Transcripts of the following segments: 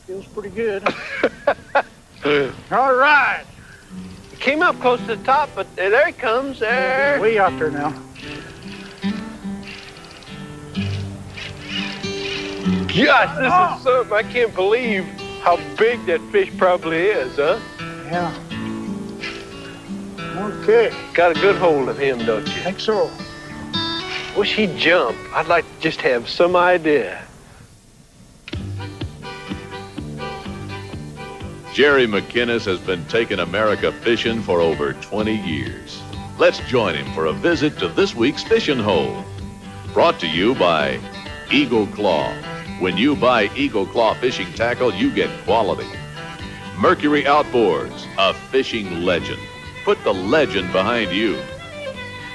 Feels pretty good. All right. He came up close to the top, but there he comes. There. Way out there now. Gosh, this is something. I can't believe how big that fish probably is, huh? Yeah. Okay. Got a good hold of him, don't you? I think so. Wish he'd jump. I'd like to just have some idea. Jerry McInnes has been taking America fishing for over 20 years. Let's join him for a visit to this week's fishing hole. Brought to you by Eagle Claw. When you buy Eagle Claw fishing tackle, you get quality. Mercury Outboards, a fishing legend. Put the legend behind you.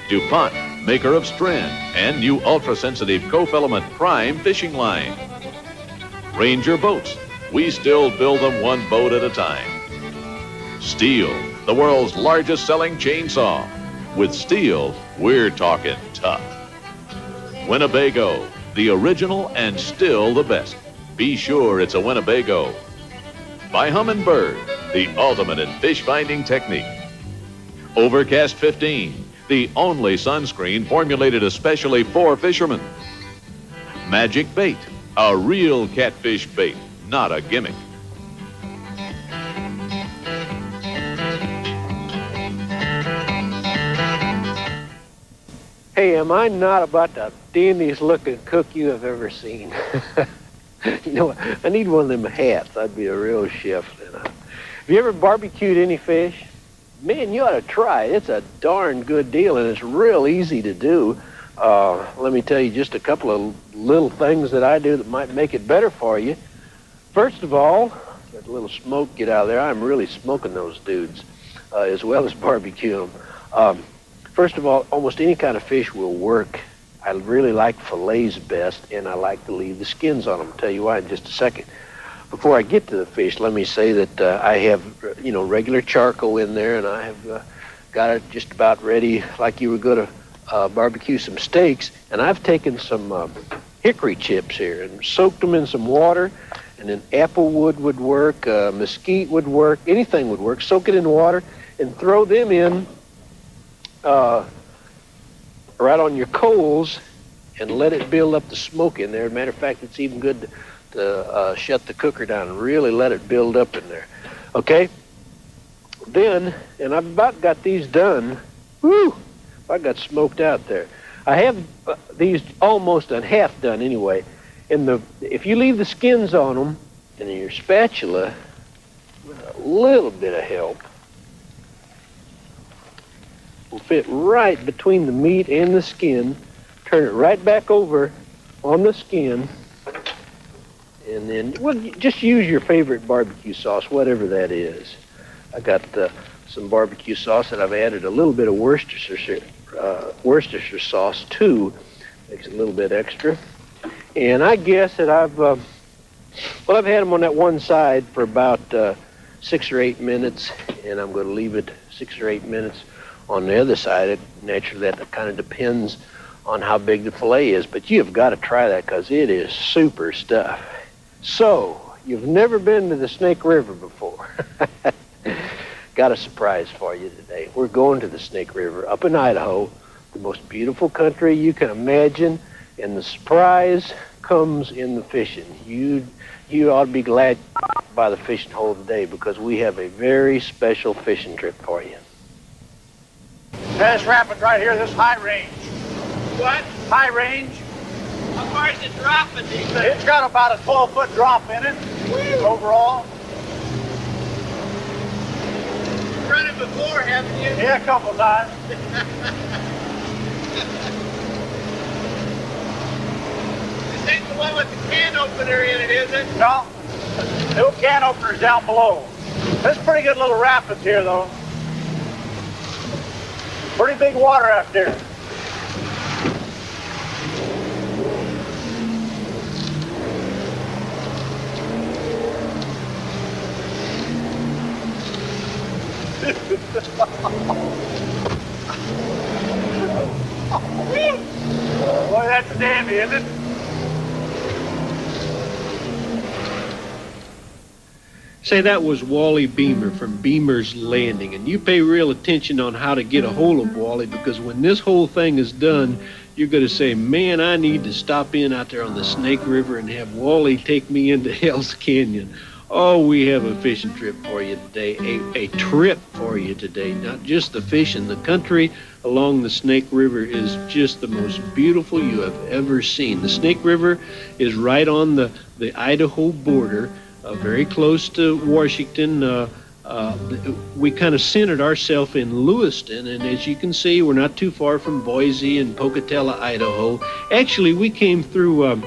DuPont, maker of Strand, and new ultra-sensitive co-filament Prime fishing line. Ranger Boats. We still build them one boat at a time. Steel, the world's largest selling chainsaw. With Steel, we're talking tough. Winnebago, the original and still the best. Be sure it's a Winnebago. By Humminbird, the ultimate in fish finding technique. Overcast 15, the only sunscreen formulated especially for fishermen. Magic Bait, a real catfish bait, not a gimmick. Hey, am I not about the dandiest looking cook you have ever seen? You know, I need one of them hats. I'd be a real chef then. Have you ever barbecued any fish? Man, you ought to try it. It's a darn good deal, and it's real easy to do. Let me tell you just a couple of little things that I do that might make it better for you. First of all, let a little smoke get out of there. I'm really smoking those dudes, as well as barbecue them. First of all, almost any kind of fish will work. I really like fillets best, and I like to leave the skins on them. I'll tell you why in just a second. Before I get to the fish, let me say that I have, regular charcoal in there, and I have got it just about ready like you were going to barbecue some steaks. And I've taken some hickory chips here and soaked them in some water, and then apple wood would work, mesquite would work, anything would work. Soak it in water and throw them in right on your coals and let it build up the smoke in there. As a matter of fact, it's even good to shut the cooker down and really let it build up in there. Okay? Then, and I've about got these done. Woo! I got smoked out there. I have these almost on half done anyway. If you leave the skins on them, and in your spatula, with a little bit of help, will fit right between the meat and the skin. Turn it right back over on the skin. And then, well, just use your favorite barbecue sauce, whatever that is. I got some barbecue sauce that I've added a little bit of Worcestershire sauce too. Makes it a little bit extra. And I guess that I've had them on that one side for about 6 or 8 minutes, and I'm going to leave it 6 or 8 minutes on the other side. Naturally, that kind of depends on how big the fillet is, but you've got to try that because it is super stuff. So, you've never been to the Snake River before. Got a surprise for you today. We're going to the Snake River up in Idaho, the most beautiful country you can imagine, and the surprise comes in the fishing. You ought to be glad by the fishing hole today because we have a very special fishing trip for you. This rapid right here, this high range. What? High range. How far is it dropping these things? It's got about a 12-foot drop in it. Woo. Overall. You've run it before, haven't you? Yeah, a couple times. This ain't the one with the can opener in it, is it? No. The little can opener's down below. There's pretty good little rapids here, though. Pretty big water out there. Boy, that's dandy, isn't it? Say, that was Wally Beamer from Beamer's Landing, and you pay real attention on how to get a hold of Wally, because when this whole thing is done, you're going to say, man, I need to stop in out there on the Snake River and have Wally take me into Hell's Canyon. Oh, we have a fishing trip for you today, a trip for you today, not just the fishing. The country along the Snake River is just the most beautiful you have ever seen. The Snake River is right on the Idaho border, very close to Washington. We kind of centered ourselves in Lewiston, and as you can see, we're not too far from Boise and Pocatello, Idaho. Actually, we came through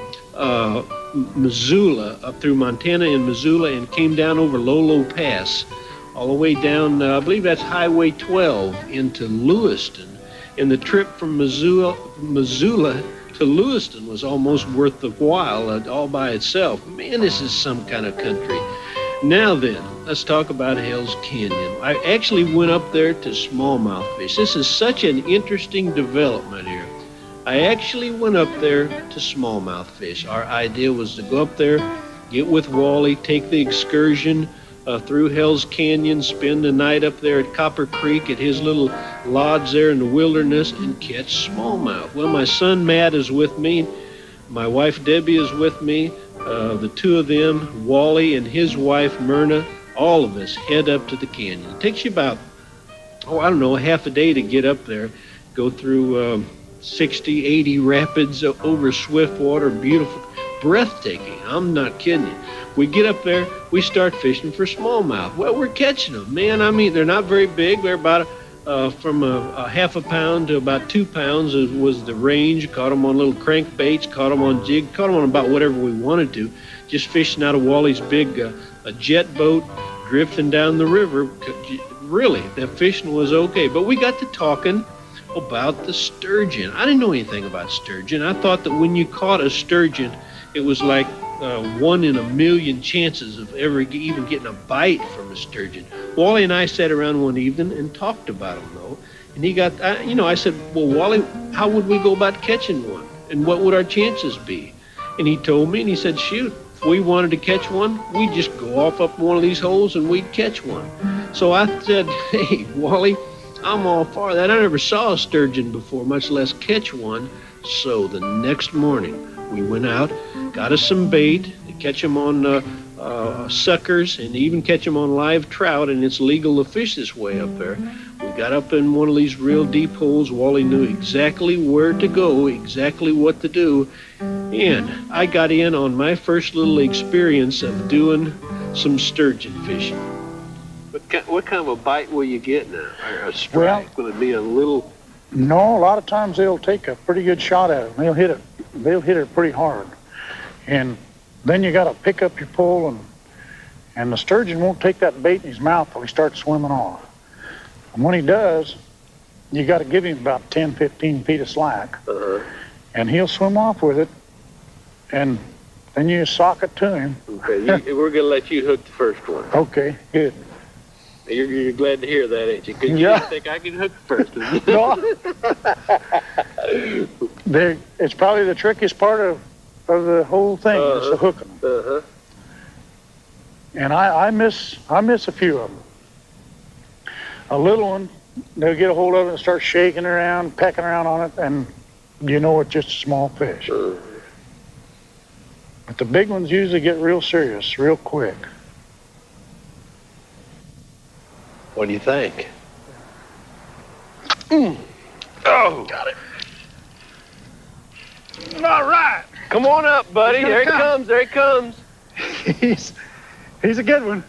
Missoula, up through Montana and Missoula, and came down over Lolo Pass, all the way down, I believe that's Highway 12, into Lewiston. And the trip from Missoula to Lewiston was almost worth the while all by itself. Man, this is some kind of country. Now then, let's talk about Hell's Canyon. I actually went up there to smallmouth fish. This is such an interesting development here. I actually went up there to smallmouth fish. Our idea was to go up there, get with Wally, take the excursion through Hell's Canyon, spend the night up there at Copper Creek at his little lodge there in the wilderness, and catch smallmouth. Well, my son Matt is with me. My wife Debbie is with me. The two of them, Wally and his wife Myrna, all of us head up to the canyon. It takes you about, I don't know, half a day to get up there, go through 60, 80 rapids over swift water, beautiful, breathtaking. I'm not kidding you. We get up there, we start fishing for smallmouth. Well, we're catching them, man. I mean, they're not very big. They're about from a half a pound to about 2 pounds was the range. Caught them on little crankbaits, caught them on jig, caught them on about whatever we wanted to. Just fishing out of Wally's big a jet boat, drifting down the river. Really, the fishing was okay. But we got to talking about the sturgeon. I didn't know anything about sturgeon. I thought that when you caught a sturgeon, it was like 1 in a million chances of ever even getting a bite from a sturgeon. Wally and I sat around one evening and talked about them, though. And he got, I said, well, Wally, how would we go about catching one? And what would our chances be? And he told me, and he said, shoot, if we wanted to catch one, we'd just go off up one of these holes and we'd catch one. So I said, hey, Wally, I'm all for that. I never saw a sturgeon before, much less catch one. So the next morning, we went out, got us some bait to catch them on suckers and even catch them on live trout, and it's legal to fish this way up there. We got up in one of these real deep holes. Wally knew exactly where to go, exactly what to do, and I got in on my first little experience of doing some sturgeon fishing. What kind of a bite will you get now? Or a strike? Will it be a little? No, a lot of times they'll take a pretty good shot at it. They'll hit it pretty hard. And then you got to pick up your pole, and the sturgeon won't take that bait in his mouth till he starts swimming off. And when he does, you got to give him about 10, 15 feet of slack. And he'll swim off with it, and then you sock it to him. Okay, we're going to let you hook the first one. Okay, good. You're glad to hear that, ain't you? Because yeah. You didn't think I could hook first. No. It's probably the trickiest part of the whole thing is the hooking them. And I miss a few of them. A little one, they'll get a hold of it and start shaking around, pecking around on it, and you know it's just a small fish. But the big ones usually get real serious, real quick. What do you think? Oh, got it. All right. Come on up, buddy. There he comes. There he comes. He's a good one.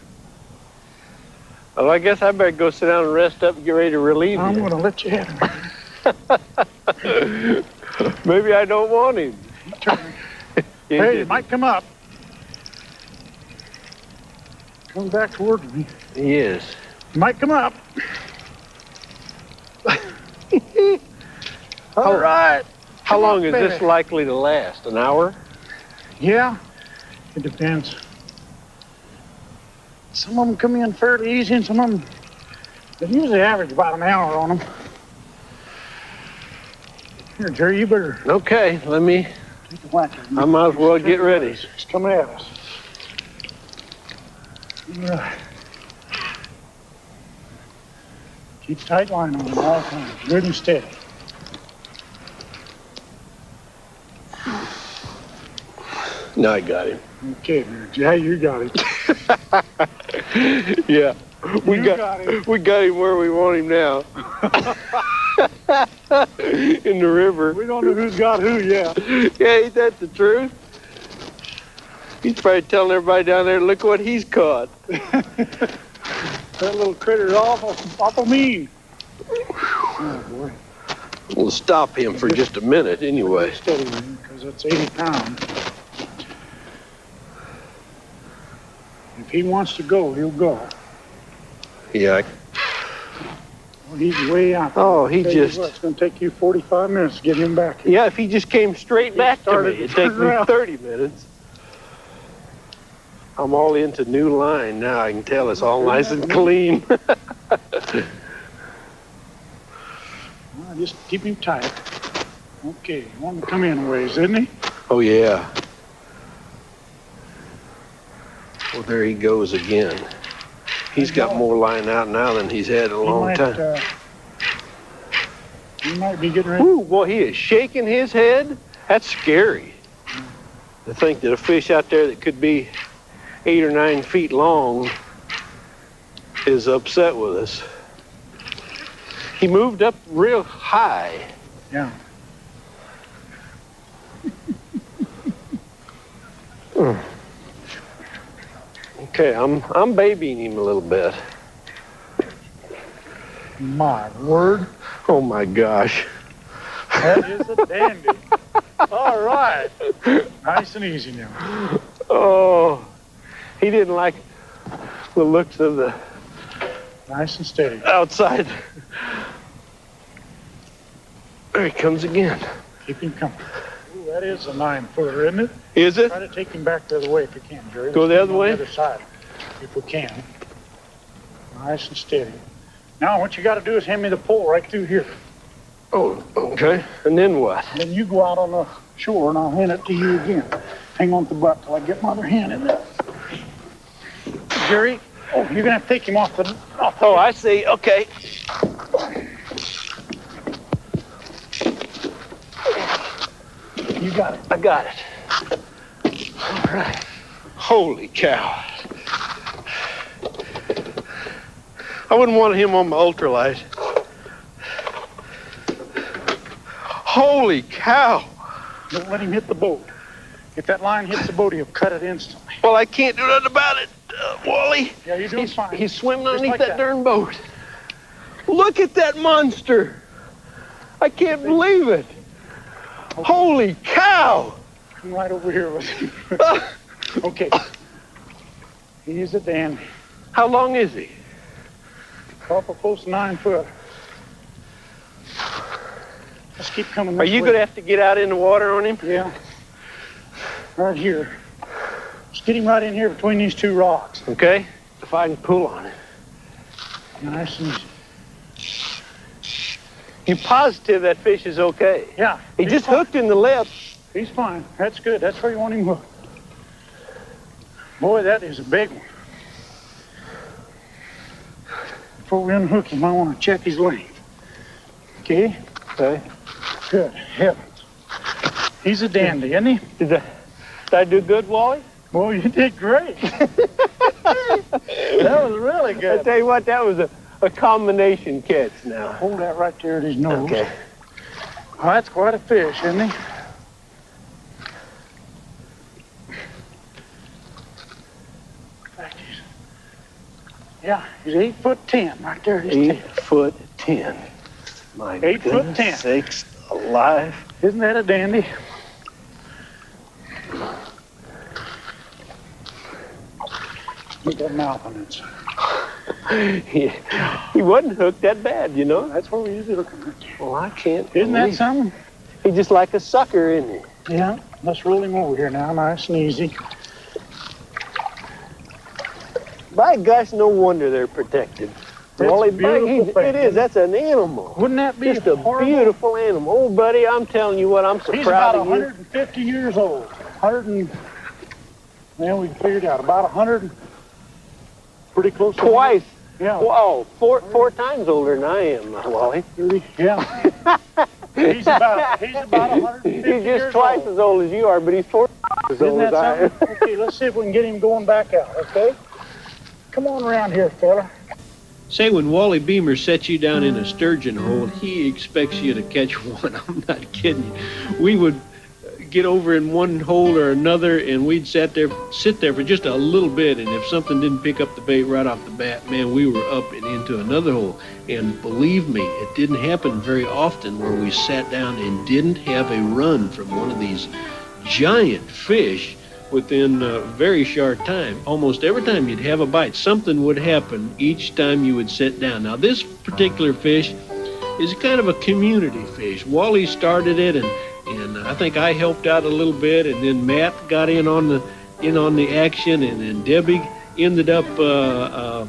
Well, I guess I better go sit down and rest up and get ready to relieve I'm you. going to let you have him. Maybe I don't want him. Hey, it might come up. Coming back toward me. He is. Might come up. All right. How long is this likely to last? An hour? Yeah, it depends. Some of them come in fairly easy, and some of them, they usually average about an hour on them. Here, Jerry, you better. Okay, let me. Take a whack at him. I might as well get ready. He's coming at us. Right. Keep tight line on him all the time. Good and steady. No, I got him. Okay, man. Yeah, you got it. Yeah. We got him. We got him where we want him now. In the river. We don't know who's got who yet. Yeah, ain't that the truth? He's probably telling everybody down there, look what he's caught. That little critter's awful mean. Oh, boy. We'll stop him for just a minute anyway. Steady, because it's 80 pounds. If he wants to go, he'll go. Yeah. Well, he's way out there. Oh, he just... It's going to take you 45 minutes to get him back here. Yeah, if he just came straight back to me, it'd take me 30 minutes. I'm all into new line now. I can tell it's all nice and clean. Well, just keep him tight. Okay, you want him to come in a ways, isn't he? Oh, yeah. Well, there he goes again. He's got more line out now than he's had in a long time. He might be getting ready. Ooh, boy, he is shaking his head. That's scary. To think that a fish out there that could be 8 or 9 feet long is upset with us. He moved up real high. Yeah. Okay, I'm babying him a little bit. My word. Oh my gosh. That is a dandy. All right. Nice and easy now. Oh, he didn't like the looks of the Nice and steady. outside. There he comes again. Keep him coming. Ooh, that is a 9-footer, isn't it? Is it? Try to take him back the other way if you can, Jerry. Go Let's the get other him on way? The other side, if we can. Nice and steady. Now, what you got to do is hand me the pole right through here. Oh, okay. And then what? And then you go out on the shore, and I'll hand it to you again. Hang on to the butt till I get my other hand in there. Jerry, oh, you're going to have to take him off the... Oh, I see. Okay. You got it. I got it. All right. Holy cow. I wouldn't want him on my ultralight. Holy cow. Don't let him hit the boat. If that line hits the boat, he'll cut it instantly. Well, I can't do nothing about it, Wally. Yeah, you're doing fine. He's swimming Just underneath like that darn boat. Look at that monster. I can't believe it. Okay. Holy cow. Come right over here with him. Okay. He's a dandy. How long is he? Awful close to 9 foot. Let's keep coming this Are you way. going to have to get out in the water on him? Yeah. Right here. Just get him right in here between these two rocks. Okay. If I can pull on it. Nice and easy. You positive that fish is okay? Yeah. He he's just fine. hooked in the lip. He's fine. That's good. That's where you want him hooked. Boy, that is a big one. Before we unhook him, I want to check his length. Okay? Okay. Good heavens. He's a dandy, isn't he? Did I do good, Wally? Boy, you did great. That was really I good. tell you what, that was a combination catch now. Hold that right there at his nose. Okay. Oh, that's quite a fish, isn't he? Yeah, he's 8'10" right there. At his 8'10". My 8'10". goodness sakes alive. Isn't that a dandy? Look at that mouth on it. He wasn't hooked that bad, you know. That's where we usually look at it. Well, I can't. Isn't that believe- something? He's just like a sucker, isn't he? Yeah. Let's roll him over here now, nice and easy. By gosh, no wonder they're protected. That's Wally, a beautiful thing, it is. That's an animal. Wouldn't that be Just a horrible? beautiful animal. Oh, buddy, I'm telling you what, I'm so He's proud about of you. 150 years old. 100 and, well, we figured out about 100, pretty close. Twice. Yeah. Wow, four times older than I am, Wally. 30, yeah. he's about 150 He's years just twice old. as old as you are, but he's 4 as Isn't old that as I am. something? Okay, let's see if we can get him going back out, okay? Come on around here, fella. Say, when Wally Beamer sets you down in a sturgeon hole, he expects you to catch one. I'm not kidding you. We would get over in one hole or another, and we'd sit there for just a little bit, and if something didn't pick up the bait right off the bat, man, we were up and into another hole. And believe me, it didn't happen very often where we sat down and didn't have a run from one of these giant fish within a very short time. Almost every time you'd have a bite, something would happen each time you would sit down. Now, this particular fish is kind of a community fish. Wally started it, and I think I helped out a little bit, and then Matt got in on the action, and then Debbie ended up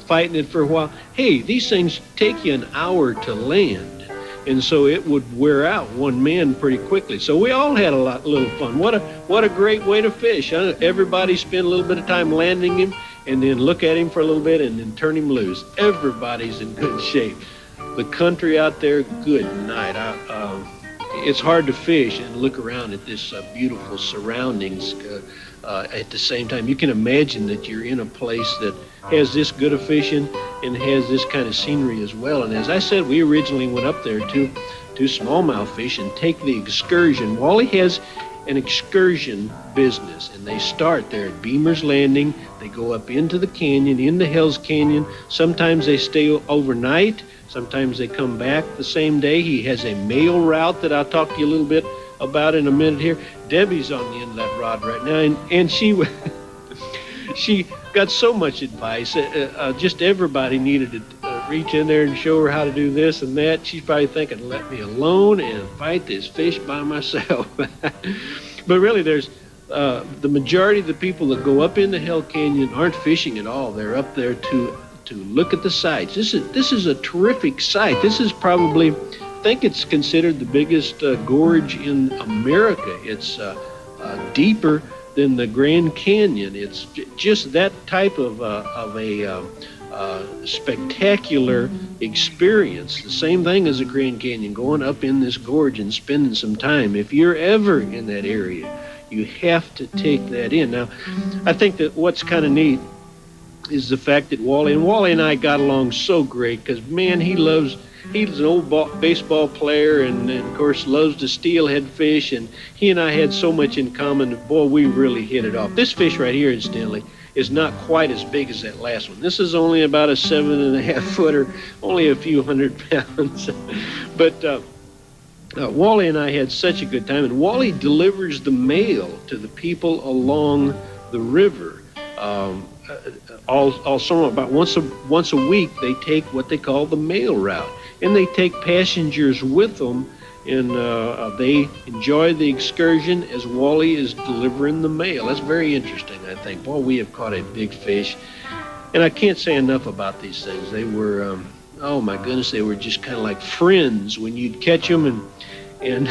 fighting it for a while. Hey, these things take you an hour to land, and so it would wear out one man pretty quickly. So we all had a little fun. What a great way to fish, huh? Everybody spend a little bit of time landing him, and then look at him for a little bit, and then turn him loose. Everybody's in good shape. The country out there, good night. It's hard to fish and look around at this beautiful surroundings at the same time. You can imagine that you're in a place that has this good of fishing and has this kind of scenery as well. And as I said, we originally went up there to smallmouth fish and take the excursion. Wally has an excursion business, and they start there at Beamer's Landing. They go up into the canyon, into Hell's Canyon. Sometimes they stay overnight. Sometimes they come back the same day. He has a mail route that I'll talk to you a little bit about in a minute here. Debbie's on the end of that rod right now, and she she got so much advice. Just everybody needed to reach in there and show her how to do this and that. She's probably thinking, let me alone and fight this fish by myself. But really, there's the majority of the people that go up into Hell Canyon aren't fishing at all. They're up there to look at the sights. This is a terrific sight. This is probably, I think it's considered the biggest gorge in America. It's deeper than the Grand Canyon. It's just that type of a spectacular experience. The same thing as the Grand Canyon, going up in this gorge and spending some time. If you're ever in that area, you have to take that in. Now, I think that what's kind of neat is the fact that Wally and I got along so great, because man, he's an old baseball player, and of course loves to steelhead fish, and he and I had so much in common that, boy, we really hit it off. This fish right here, incidentally, is not quite as big as that last one. This is only about a 7.5 footer, only a few hundred pounds. But Wally and I had such a good time, and Wally delivers the mail to the people along the river. Also, about once a week, they take what they call the mail route, and they take passengers with them, and they enjoy the excursion as Wally is delivering the mail. That's very interesting, I think. Boy, we have caught a big fish, and I can't say enough about these things. They were, oh my goodness, they were just kind of like friends when you'd catch them and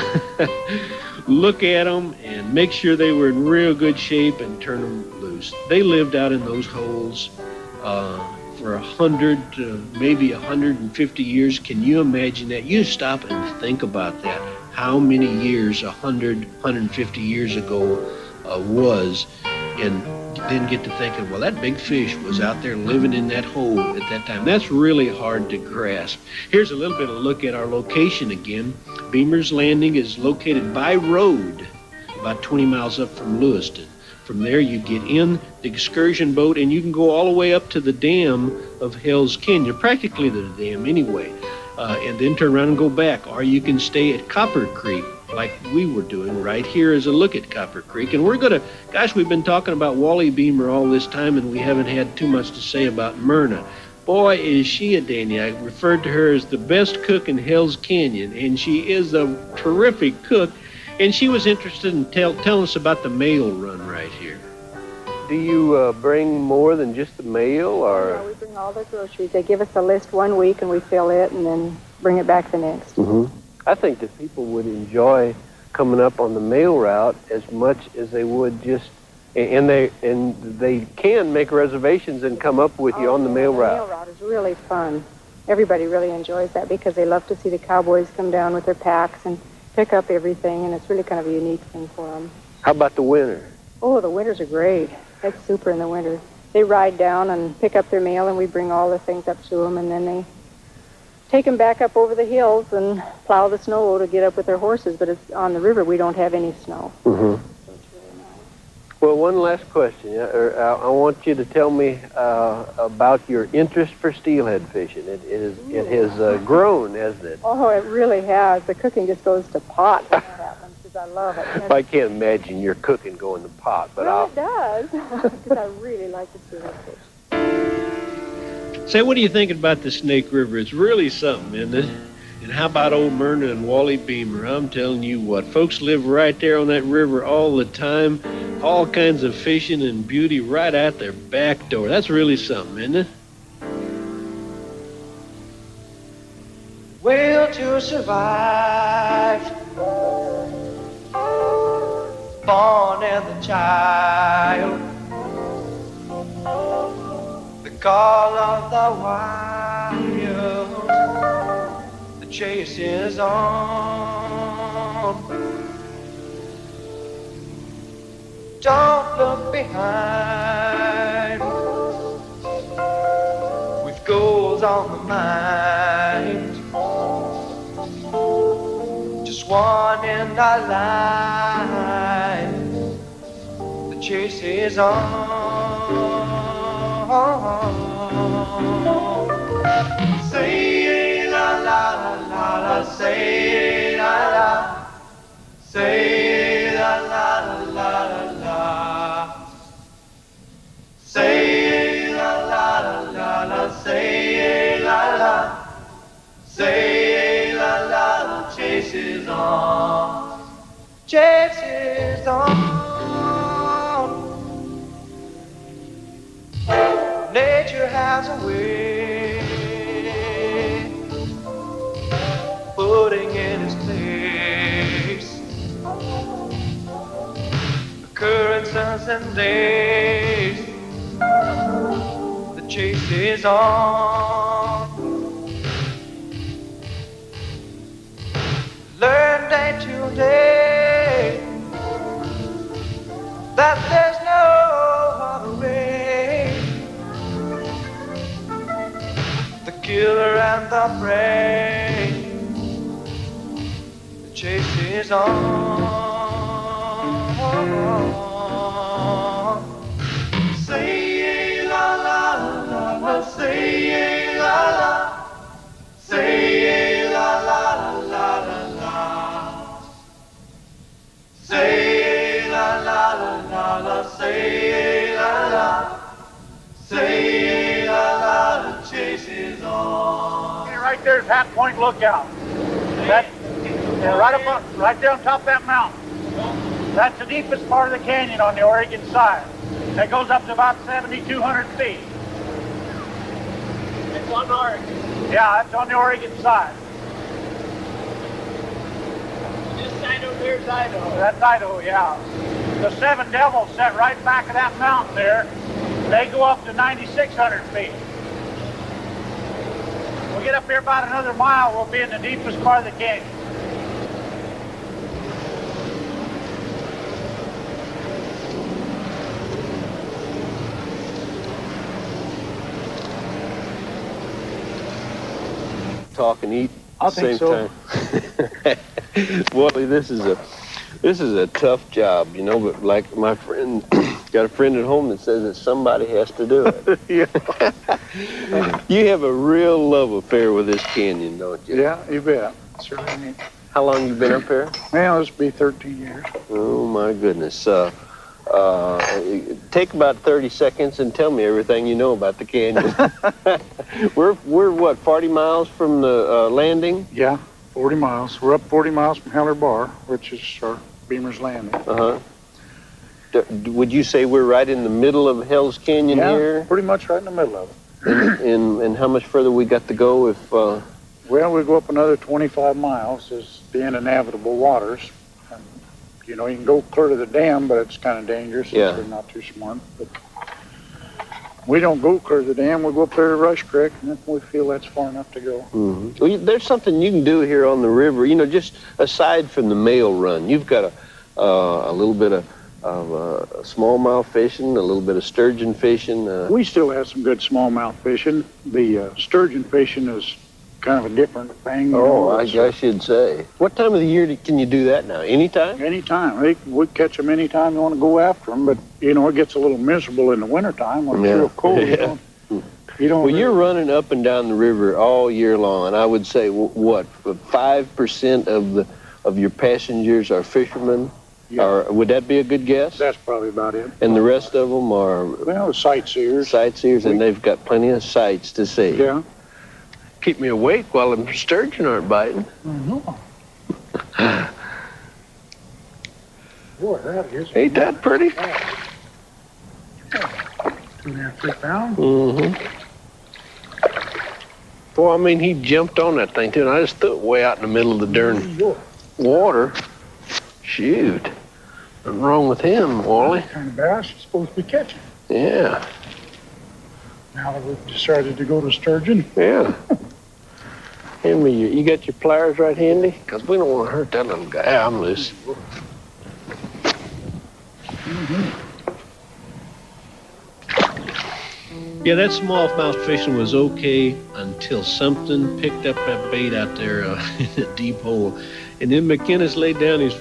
look at them and make sure they were in real good shape and turn them loose. They lived out in those holes for 100 to maybe 150 years. Can you imagine that? You stop and think about that. How many years 100, 150 years ago was, and then get to thinking, well, that big fish was out there living in that hole at that time. That's really hard to grasp. Here's a little bit of a look at our location again. Beamer's Landing is located by road about 20 miles up from Lewiston. From there, you get in the excursion boat, and you can go all the way up to the dam of Hell's Canyon, practically to the dam anyway, and then turn around and go back. Or you can stay at Copper Creek, like we were doing. Right here is a look at Copper Creek. And we're going to, gosh, we've been talking about Wally Beamer all this time, and we haven't had too much to say about Myrna. Boy, is she a dandy. I referred to her as the best cook in Hell's Canyon, and she is a terrific cook. And she was interested in telling us about the mail run right here. Do you bring more than just the mail, or? Yeah, we bring all the groceries. They give us a list one week, and we fill it, and then bring it back the next. Mm-hmm. I think that people would enjoy coming up on the mail route as much as they would just And they can make reservations and come up with you on the mail route. The mail route is really fun. Everybody really enjoys that because they love to see the cowboys come down with their packs and pick up everything, and it's really kind of a unique thing for them. How about the winter? Oh, the winters are great. That's super in the winter. They ride down and pick up their mail, and we bring all the things up to them, and then they take them back up over the hills and plow the snow to get up with their horses. But it's on the river, we don't have any snow. Mm-hmm. So it's really nice. Well, one last question. I want you to tell me about your interest for steelhead fishing. It has grown, hasn't it? Oh, it really has. The cooking just goes to pot when that happens, because I love it. And I can't imagine your cooking going to pot, but well, it does, because I really like to steelhead fish. Say, what do you think about the Snake River? It's really something, isn't it? And how about old Myrna and Wally Beamer? I'm telling you what, folks live right there on that river all the time. All kinds of fishing and beauty right out their back door. That's really something, isn't it? Well, to survive, born as a child, the call of the wild, the chase is on. Don't look behind, with goals on the mind, just one in our line, the chase is on. Say la la la la, say la la, say la la la la, say la la la la, say la la, say la la, the chase is on, chase is on. Nature has a way putting in its place the current suns and days. The chase is on. Learn day to day that there's no other way. The killer and the prey, the chase is on. Say la la la la, say la la, say la la la la la, say la la la la, say la la, say la la, the chase is on. Okay, right there's Hat Point Lookout. That's right there on top of that mountain. That's the deepest part of the canyon on the Oregon side. That goes up to about 7,200 feet. It's on Oregon. Yeah, that's on the Oregon side. This side over there is Idaho. That's Idaho, yeah. The Seven Devils set right back of that mountain there. They go up to 9,600 feet. We'll get up here about another mile, we'll be in the deepest part of the canyon. Talk and eat I at the think same so. time. Wally, this is a tough job, you know, but like my friend, got a friend at home that says that somebody has to do it. Yeah. You have a real love affair with this canyon, don't you? Yeah, you bet. Certainly neat. How long you been up here? Well, this will be 13 years. Oh my goodness. Take about 30 seconds and tell me everything you know about the canyon. We're what, 40 miles from the landing? Yeah, 40 miles. We're up 40 miles from Heller Bar, which is our Beamer's Landing. Uh-huh. Would you say we're right in the middle of Hell's Canyon here? Yeah, pretty much right in the middle of it. And how much further we got to go if... Well, we go up another 25 miles, is the end of navigable waters. And You know, you can go clear to the dam, but it's kind of dangerous. Yeah. They're not too smart. But we don't go clear to the dam. We go up there to Rush Creek, and if we feel that's far enough to go. Mm-hmm. Well, there's something you can do here on the river, you know, just aside from the mail run. You've got a little bit of smallmouth fishing, a little bit of sturgeon fishing. We still have some good smallmouth fishing. The sturgeon fishing is kind of a different thing. I should say. What time of the year can you do that now? Anytime? Anytime. We catch them anytime you want to go after them, but, you know, it gets a little miserable in the wintertime when it's real cold. Yeah. You don't Well, you're running up and down the river all year long, and I would say, what, 5% of your passengers are fishermen? Yeah. Or would that be a good guess? That's probably about it. And the rest of them are Well, sightseers. sightseers, and they've got plenty of sights to see. Yeah. Keep me awake while the sturgeon aren't biting. Boy, that is. Ain't that pretty? 2.5, 3 pounds. Mm-hmm. Boy, I mean, he jumped on that thing, too, and I just threw it way out in the middle of the darn water. Shoot. What's wrong with him, Wally? What kind of bass you're supposed to be catching? Yeah. Now that we've decided to go to sturgeon. Yeah. Hand me you got your pliers right handy? Because we don't want to hurt that little guy. I'm loose. Yeah, that smallmouth fishing was okay until something picked up that bait out there in a deep hole. And then McInnes laid down his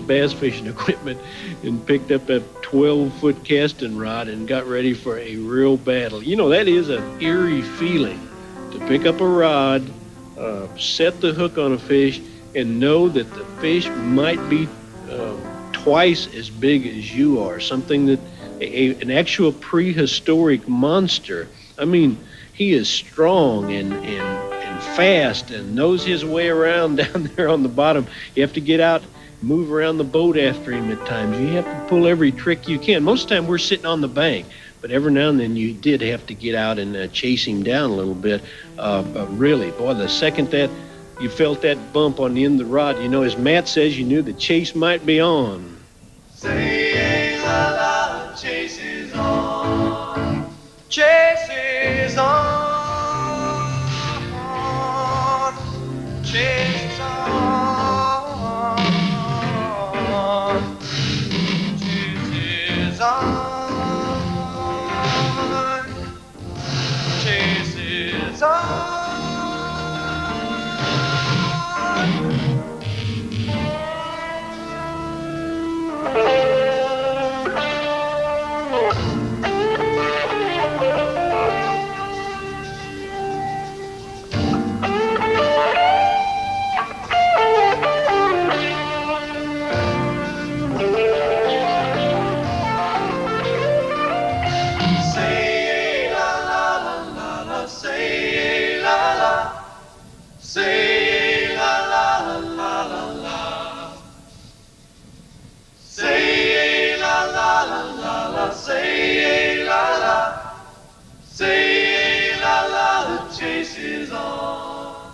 bass fishing equipment and picked up that 12-foot casting rod and got ready for a real battle. You know, that is an eerie feeling to pick up a rod, set the hook on a fish, and know that the fish might be twice as big as you are, something that an actual prehistoric monster. I mean, he is strong and fast and knows his way around down there on the bottom. You have to get out, move around the boat after him at times. You have to pull every trick you can. Most of the time we're sitting on the bank, but every now and then you did have to get out and chase him down a little bit. But really, boy, the second that you felt that bump on the end of the rod, you know, as Matt says, you knew the chase might be on. Say la la, chase is on. Chase is on. Chase is on. Chase is on. Chase is on. Say la la la la la, say la la, say la la la la la la, say la la la la la, say la la, say la la, the chase is on.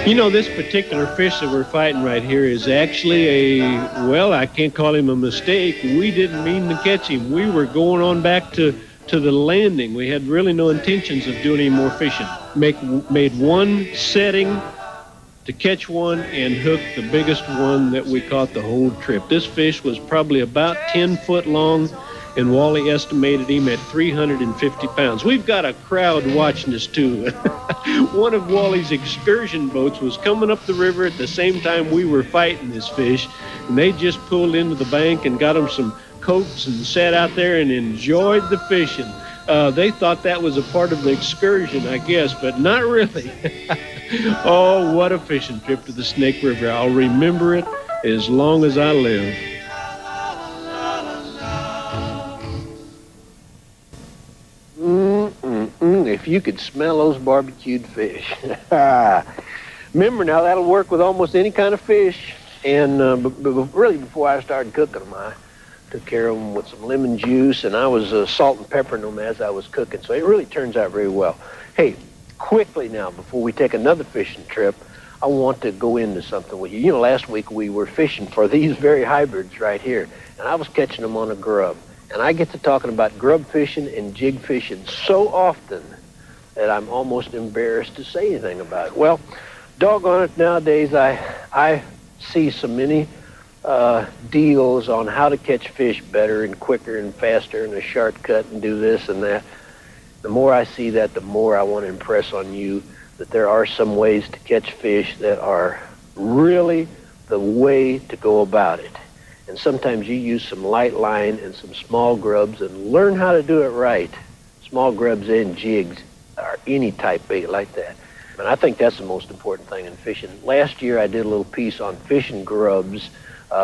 You know, this particular fish that we're fighting right here is actually well, I can't call him a mistake. We didn't mean to catch him. We were going on back to the landing. We had really no intentions of doing any more fishing. Made one setting to catch one and hooked the biggest one that we caught the whole trip. This fish was probably about 10 foot long, and Wally estimated him at 350 pounds. We've got a crowd watching us, too. One of Wally's excursion boats was coming up the river at the same time we were fighting this fish, and they just pulled into the bank and got them some coats and sat out there and enjoyed the fishing. They thought that was a part of the excursion, I guess, but not really. Oh, what a fishing trip to the Snake River. I'll remember it as long as I live. If you could smell those barbecued fish. Remember now, that'll work with almost any kind of fish. And really, before I started cooking them, I took care of them with some lemon juice, and I was salt and peppering them as I was cooking. So it really turns out very well. Hey, quickly now, before we take another fishing trip, I want to go into something with you. You know, last week we were fishing for these very hybrids right here, and I was catching them on a grub. And I get to talking about grub fishing and jig fishing so often that I'm almost embarrassed to say anything about it. Well, doggone it, nowadays I see so many deals on how to catch fish better and quicker and faster and a shortcut and do this and that. The more I see that, the more I want to impress on you that there are some ways to catch fish that are really the way to go about it. And sometimes you use some light line and some small grubs and learn how to do it right. Small grubs and jigs or any type bait like that. And I think that's the most important thing in fishing. Last year I did a little piece on fishing grubs.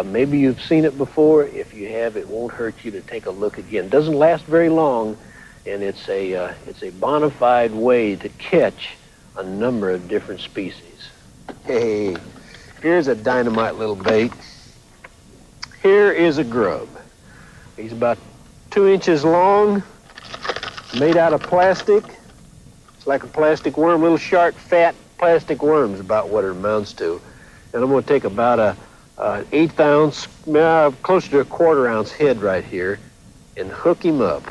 Maybe you've seen it before. If you have, it won't hurt you to take a look again. It doesn't last very long, and it's a bona fide way to catch a number of different species. Hey, here's a dynamite little bait. Here is a grub. He's about 2 inches long, made out of plastic. It's like a plastic worm, little sharp, fat plastic worm is about what it amounts to. And I'm going to take about a 1/8 ounce, closer to a 1/4 ounce head right here, and hook him up.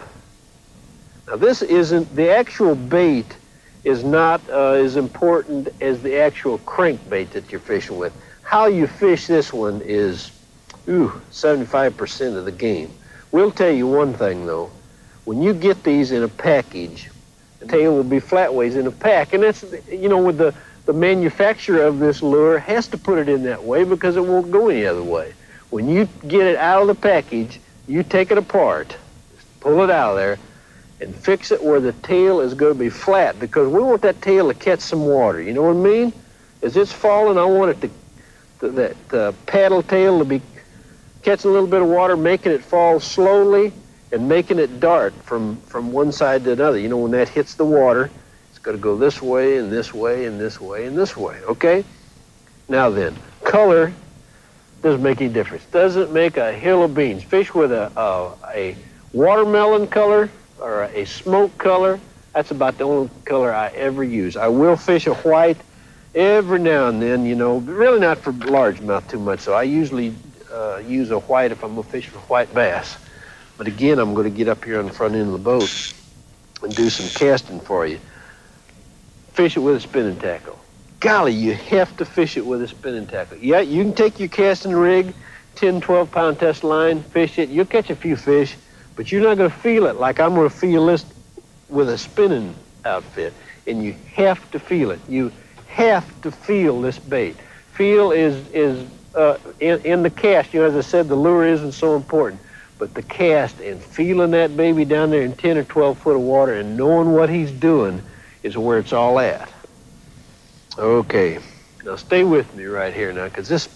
Now this isn't, the actual bait is not as important as the actual crankbait that you're fishing with. How you fish this one is 75% of the game. We'll tell you one thing though, when you get these in a package, the tail will be flatways in a pack, and that's, you know, with the manufacturer of this lure has to put it in that way because it won't go any other way. When you get it out of the package, you take it apart, pull it out of there, and fix it where the tail is going to be flat, because we want that tail to catch some water. You know what I mean? As it's falling, I want it the paddle tail to be catching a little bit of water, making it fall slowly and making it dart from one side to another. You know, when that hits the water, it's going to go this way and this way and this way and this way, okay? Now then, color doesn't make any difference. Doesn't make a hill of beans. Fish with a watermelon color or a smoke color, that's about the only color I ever use. I will fish a white every now and then, you know, but really not for largemouth too much, so I usually use a white if I'm going to fish for white bass. But again, I'm going to get up here on the front end of the boat and do some casting for you. Fish it with a spinning tackle. Golly, you have to fish it with a spinning tackle. Yeah, you can take your casting rig, 10, 12-pound test line, fish it. You'll catch a few fish, but you're not going to feel it like I'm going to feel this with a spinning outfit. And you have to feel it. You have to feel this bait. Feel is in the cast. You know, as I said, the lure isn't so important. But the cast and feeling that baby down there in 10 or 12 foot of water and knowing what he's doing is where it's all at. Okay, now stay with me right here now, because this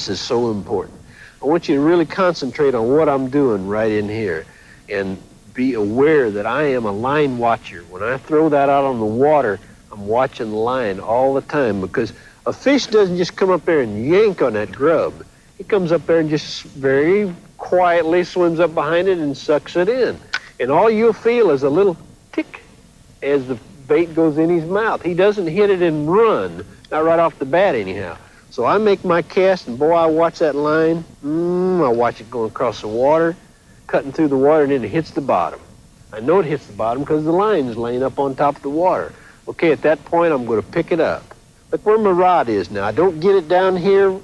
is so important. I want you to really concentrate on what I'm doing right in here and be aware that I am a line watcher. When I throw that out on the water, I'm watching the line all the time, because a fish doesn't just come up there and yank on that grub. He comes up there and just very quietly swims up behind it and sucks it in. And all you'll feel is a little tick as the bait goes in his mouth. He doesn't hit it and run, not right off the bat anyhow. So I make my cast, and boy, I watch that line. I watch it going across the water, cutting through the water, and then it hits the bottom. I know it hits the bottom because the line is laying up on top of the water. Okay, at that point, I'm going to pick it up. Look where my rod is now. I don't get it down here.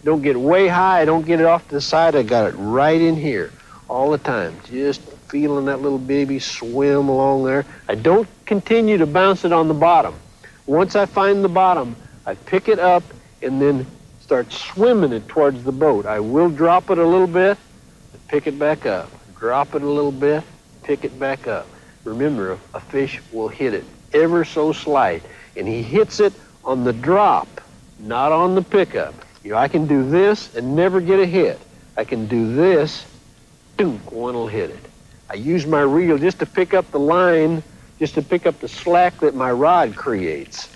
Don't get it way high. I don't get it off to the side. I got it right in here all the time. Just feeling that little baby swim along there. I don't continue to bounce it on the bottom. Once I find the bottom, I pick it up and then start swimming it towards the boat. I will drop it a little bit, pick it back up. Drop it a little bit, pick it back up. Remember, a fish will hit it ever so slight, and he hits it on the drop, not on the pickup. You know, I can do this and never get a hit. I can do this, dunk, one will hit it. I use my reel just to pick up the line, just to pick up the slack that my rod creates.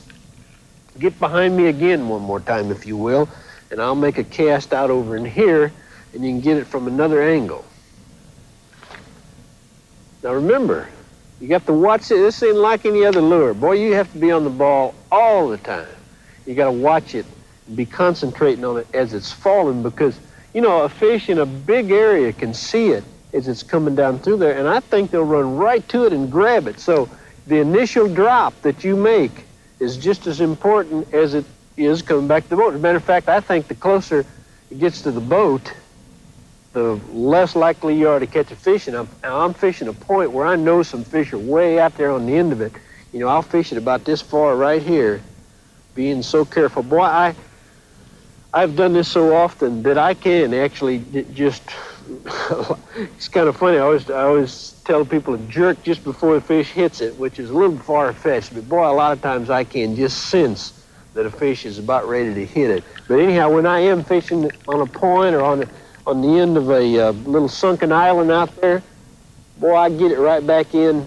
Get behind me again one more time, if you will, and I'll make a cast out over in here, and you can get it from another angle. Now remember, you got to watch it. This ain't like any other lure. Boy, you have to be on the ball all the time. You got to watch it, be concentrating on it as it's falling, because, you know, a fish in a big area can see it as it's coming down through there, and I think they'll run right to it and grab it. So the initial drop that you make is just as important as it is coming back to the boat. As a matter of fact, I think the closer it gets to the boat, the less likely you are to catch a fish. And I'm fishing a point where I know some fish are way out there on the end of it. You know, I'll fish it about this far right here, being so careful. Boy, I've done this so often that I can actually just, it's kind of funny. I always tell people to jerk just before the fish hits it, which is a little far-fetched, but boy, a lot of times I can just sense that a fish is about ready to hit it. But anyhow, when I am fishing on a point or on the end of a little sunken island out there, boy, I get it right back in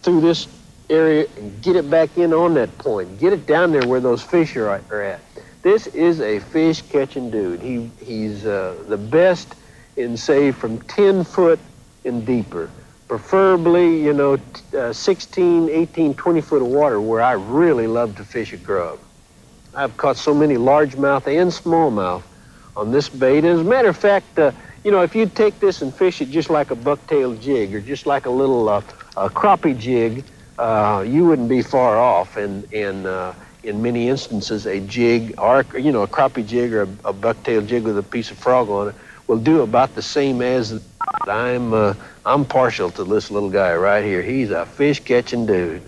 through this area and get it back in on that point. Get it down there where those fish are at. This is a fish catching dude. He's the best in, say, from 10 foot and deeper. Preferably, you know, 16, 18, 20 foot of water where I really love to fish a grub. I've caught so many largemouth and smallmouth on this bait. As a matter of fact, you know, if you take this and fish it just like a bucktail jig or just like a little crappie jig, you wouldn't be far off. And in many instances, a jig, or, you know, a crappie jig or a bucktail jig with a piece of frog on it will do about the same as. I'm partial to this little guy right here. He's a fish catching dude.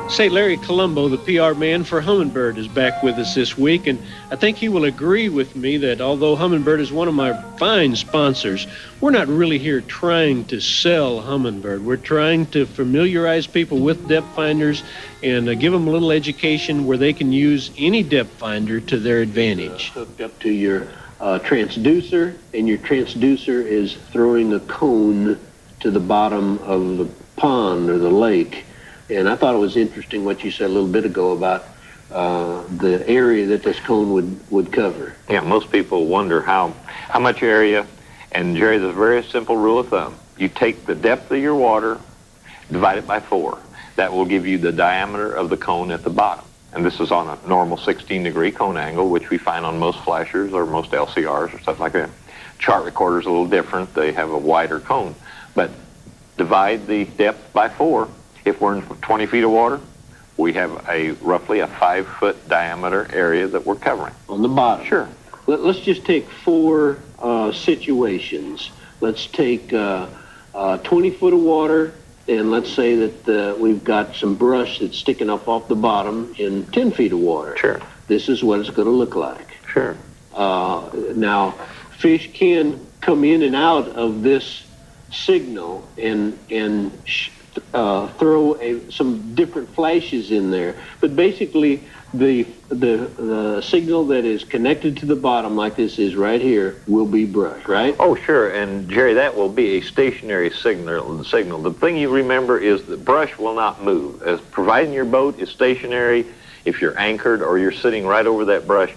Say, Larry Colombo, the PR man for Humminbird, is back with us this week, and I think he will agree with me that although Humminbird is one of my fine sponsors, we're not really here trying to sell Humminbird. We're trying to familiarize people with depth finders and give them a little education where they can use any depth finder to their advantage. Hooked up to your transducer, and your transducer is throwing a cone to the bottom of the pond or the lake. And I thought it was interesting what you said a little bit ago about the area that this cone would cover. Yeah, most people wonder how much area, and Jerry, there's a very simple rule of thumb. You take the depth of your water, divide it by 4. That will give you the diameter of the cone at the bottom. And this is on a normal 16-degree cone angle, which we find on most flashers or most LCRs or stuff like that. Chart recorder's a little different. They have a wider cone. But divide the depth by 4. If we're in 20 feet of water, we have roughly a 5-foot diameter area that we're covering. On the bottom? Sure. Let's just take 4 situations. Let's take 20 foot of water, and let's say that we've got some brush that's sticking up off the bottom in 10 feet of water. Sure. This is what it's going to look like. Sure. Now, fish can come in and out of this signal and throw some different flashes in there, but basically the signal that is connected to the bottom like this is right here will be brush, right? Oh, sure. And Jerry, that will be a stationary signal. The thing you remember is the brush will not move. As providing your boat is stationary, if you're anchored or you're sitting right over that brush,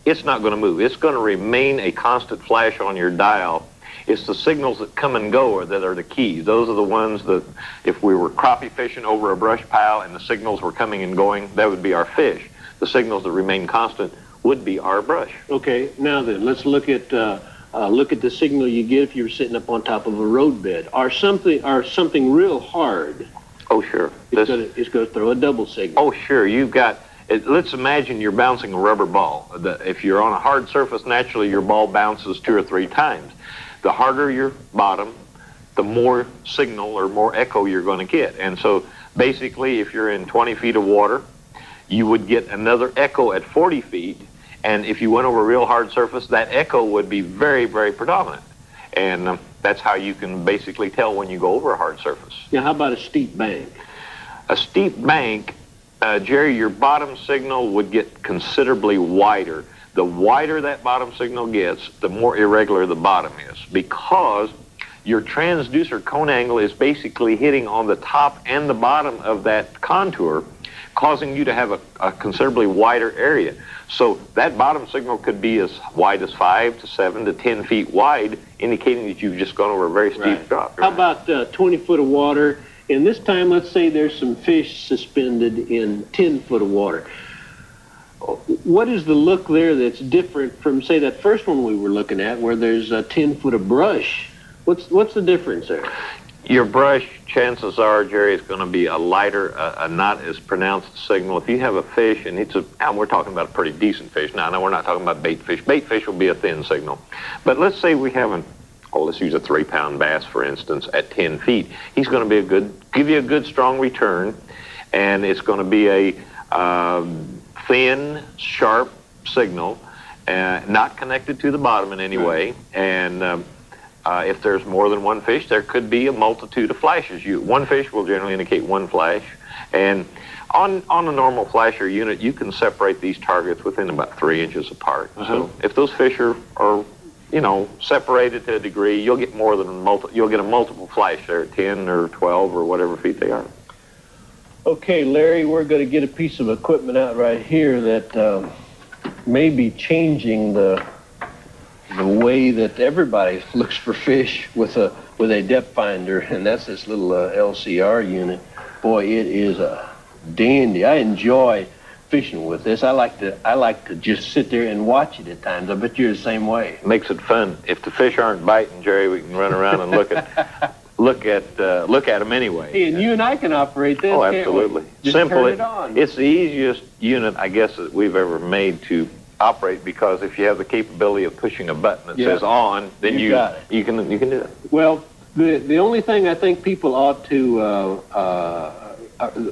it's not going to move. It's going to remain a constant flash on your dial. It's the signals that come and go that are the key. Those are the ones that, if we were crappie fishing over a brush pile and the signals were coming and going, that would be our fish. The signals that remain constant would be our brush. Okay, now then, let's look at the signal you get if you're sitting up on top of a roadbed. Or something real hard. Oh, sure. It's going to throw a double signal. Oh, sure. You've got, let's imagine you're bouncing a rubber ball. If you're on a hard surface, naturally your ball bounces 2 or 3 times. The harder your bottom, the more signal or more echo you're going to get. And so basically, if you're in 20 feet of water, you would get another echo at 40 feet. And if you went over a real hard surface, that echo would be very, very predominant. And that's how you can basically tell when you go over a hard surface. Now, how about a steep bank? A steep bank, Jerry, your bottom signal would get considerably wider. The wider that bottom signal gets, the more irregular the bottom is, because your transducer cone angle is basically hitting on the top and the bottom of that contour, causing you to have a considerably wider area. So that bottom signal could be as wide as 5 to 7 to 10 feet wide, indicating that you've just gone over a very steep drop. How about 20 foot of water? And this time, let's say there's some fish suspended in 10 foot of water. What is the look there that's different from, say, that first one we were looking at, where there's a 10-foot of brush? What's the difference there? Your brush, chances are, Jerry, is going to be a lighter, a not as pronounced signal. If you have a fish, and we're talking about a pretty decent fish. Now, we're not talking about bait fish. Bait fish will be a thin signal. But let's say we have let's use a 3-pound bass, for instance, at 10 feet. He's going to give you a good, strong return, and it's going to be a thin, sharp signal, not connected to the bottom in any way, and if there's more than one fish, there could be a multitude of flashes. One fish will generally indicate one flash, and on a normal flasher unit, you can separate these targets within about 3 inches apart. So if those fish are separated to a degree, you'll get you'll get a multiple flash there at 10 or 12 or whatever feet they are. Okay, Larry, we're going to get a piece of equipment out right here that may be changing the way that everybody looks for fish with a depth finder, and that's this little LCR unit. Boy, it is a dandy. I enjoy fishing with this. I like to just sit there and watch it at times. I bet you're the same way. Makes it fun. If the fish aren't biting, Jerry, we can run around and look at them anyway. Hey, and you and I can operate this. Oh, absolutely. Just Simple. turn it on. It's the easiest unit, I guess, that we've ever made to operate, because if you have the capability of pushing a button that says on, then you can do it. Well, the only thing I think people ought to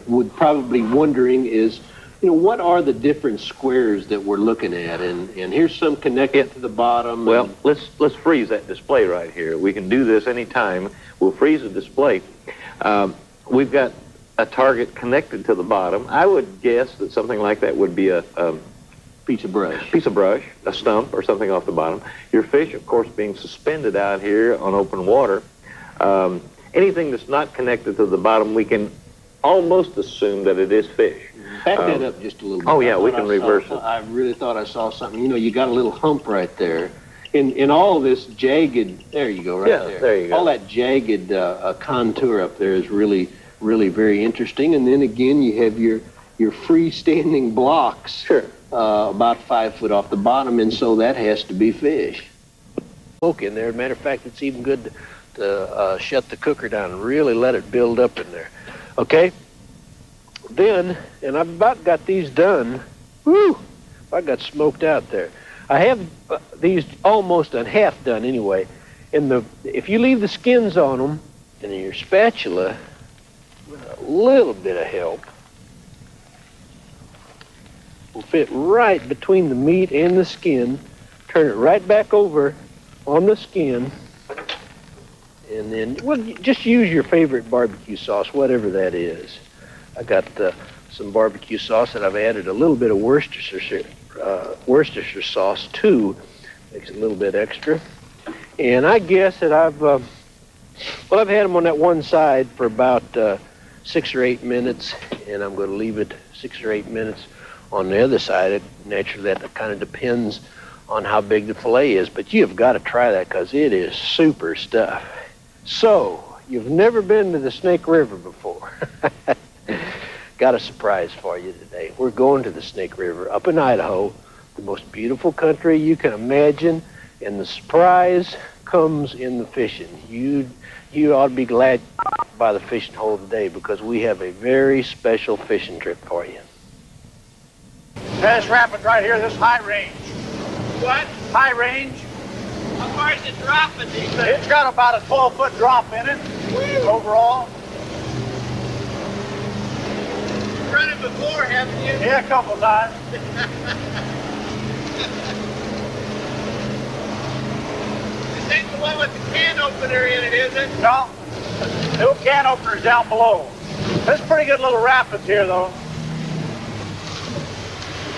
would probably wondering is, what are the different squares that we're looking at? And here's some connected to the bottom. Well, let's freeze that display right here. We can do this anytime. We'll freeze the display. We've got a target connected to the bottom. I would guess that something like that would be a piece of brush, a stump, or something off the bottom. Your fish, of course, being suspended out here on open water. Anything that's not connected to the bottom, we can almost assume that it is fish. Back that up just a little bit. Oh, yeah, we can reverse it. I really thought I saw something. You got a little hump right there. In all this jagged, there you go, there. There you go. All that jagged contour up there is really, really very interesting. And then again, you have your freestanding blocks. Sure. About 5 foot off the bottom, and so that has to be fish. Smoke in there. As a matter of fact, it's even good to shut the cooker down and really let it build up in there. Okay? Then, and I've about got these done. Woo! I got smoked out there. I have these almost half done anyway. If you leave the skins on them, and in your spatula, with a little bit of help, will fit right between the meat and the skin. Turn it right back over on the skin, and then, well, just use your favorite barbecue sauce, whatever that is. I got some barbecue sauce that I've added a little bit of Worcestershire sauce too. Makes it a little bit extra. And I guess that I've had them on that one side for about 6 or 8 minutes, and I'm going to leave it 6 or 8 minutes on the other side. Naturally, that kind of depends on how big the fillet is, but you've got to try that because it is super stuff. So, you've never been to the Snake River before. Got a surprise for you today. We're going to the Snake River up in Idaho, the most beautiful country you can imagine, and the surprise comes in the fishing. You ought to be glad by the fishing hole today, because we have a very special fishing trip for you. This rapid right here, this high range. What? High range. How far is it dropping these things? It's got about a 12-foot drop in it overall. You've run it before, haven't you? Yeah, a couple times. This ain't the one with the can opener in it, is it? No, the little can opener's down below. There's pretty good little rapids here, though.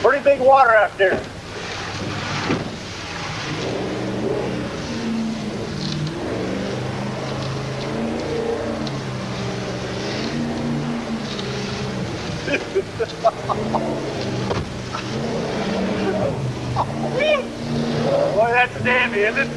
Pretty big water out there. Boy, that's dandy, isn't it?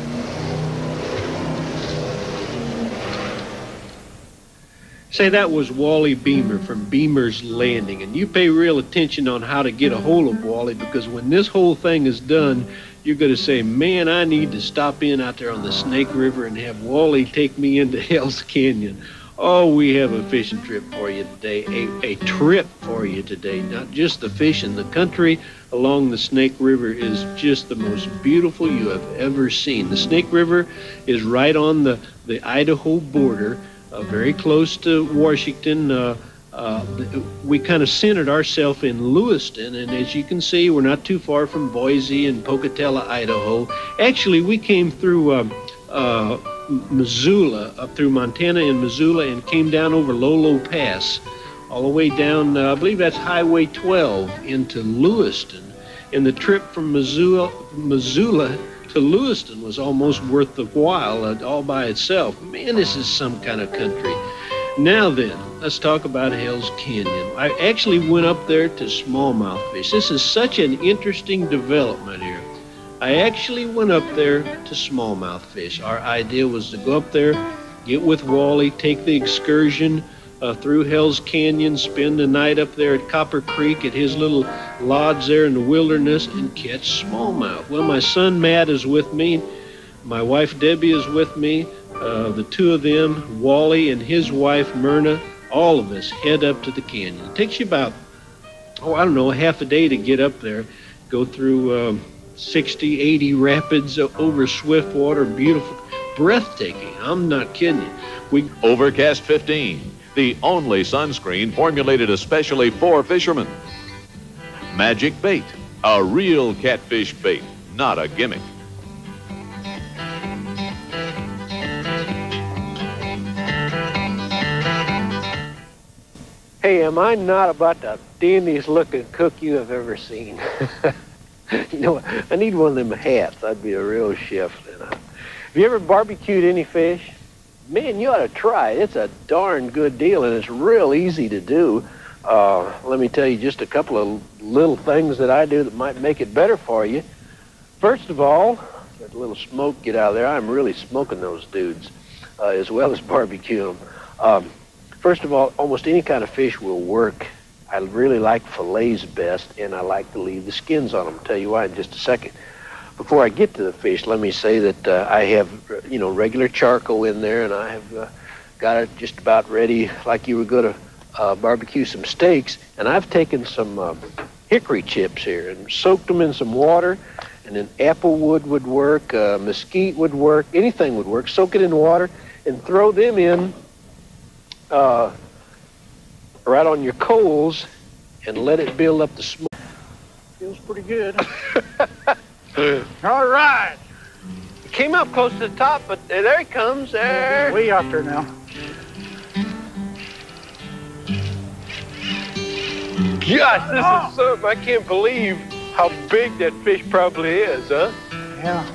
Say, that was Wally Beamer from Beamer's Landing, and you pay real attention on how to get a hold of Wally, because when this whole thing is done, you're going to say, man, I need to stop in out there on the Snake River and have Wally take me into Hell's Canyon. Oh, we have a fishing trip for you today, a trip for you today, not just the fishing. The country along the Snake River is just the most beautiful you have ever seen. The Snake River is right on the Idaho border, very close to Washington. We kind of centered ourselves in Lewiston, and as you can see, we're not too far from Boise and Pocatello, Idaho. Actually, we came through Missoula, up through Montana and Missoula, and came down over Lolo Pass, all the way down, I believe that's Highway 12, into Lewiston. And the trip from Missoula to Lewiston was almost worth the while, all by itself. Man, this is some kind of country. Now then, let's talk about Hell's Canyon. I actually went up there to smallmouth fish. This is such an interesting development here. I actually went up there to smallmouth fish. Our idea was to go up there, get with Wally, take the excursion through Hell's Canyon, spend the night up there at Copper Creek at his little lodge there in the wilderness, and catch smallmouth. Well, my son Matt is with me. My wife Debbie is with me. The two of them, Wally and his wife Myrna, all of us head up to the canyon. It takes you about, I don't know, half a day to get up there, go through 60, 80 rapids over swift water, beautiful, breathtaking. I'm not kidding you. Overcast 15, the only sunscreen formulated especially for fishermen. Magic Bait, a real catfish bait, not a gimmick. Hey, am I not about the dandiest looking cook you have ever seen? You know, I need one of them hats. I'd be a real chef then. Have you ever barbecued any fish? Man, you ought to try it. It's a darn good deal, and it's real easy to do. Let me tell you just a couple of little things that I do that might make it better for you. First of all, let a little smoke get out of there. I'm really smoking those dudes, as well as barbecue them. First of all, almost any kind of fish will work. I really like fillets best, and I like to leave the skins on them. I'll tell you why in just a second. Before I get to the fish, let me say that I have, regular charcoal in there, and I have got it just about ready, like you were going to barbecue some steaks. And I've taken some hickory chips here and soaked them in some water, and then apple wood would work, mesquite would work, anything would work. Soak it in water and throw them in right on your coals and let it build up the smoke. Feels pretty good. All right. It came up close to the top, but there he comes. There. Way out there now. Gosh, this is something. I can't believe how big that fish probably is, huh? Yeah.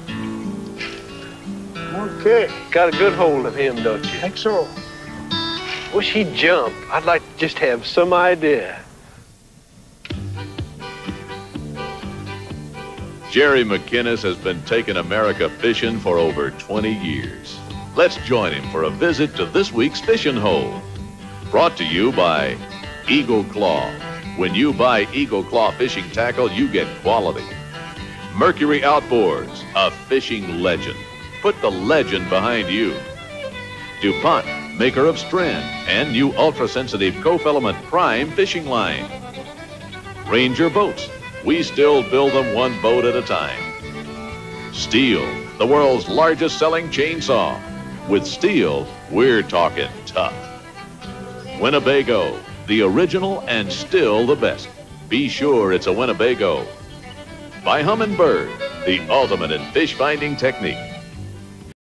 Okay. Got a good hold of him, don't you? I think so. Wish he'd jump. I'd like to just have some idea. Jerry McInnes has been taking America fishing for over 20 years. Let's join him for a visit to this week's fishing hole. Brought to you by Eagle Claw. When you buy Eagle Claw fishing tackle, you get quality. Mercury Outboards, a fishing legend. Put the legend behind you. DuPont, maker of Strand and new ultra-sensitive co-filament prime fishing line. Ranger Boats, we still build them one boat at a time. Steel, the world's largest selling chainsaw. With Steel, we're talking tough. Winnebago, the original and still the best. Be sure it's a Winnebago. By Humminbird, the ultimate in fish finding technique.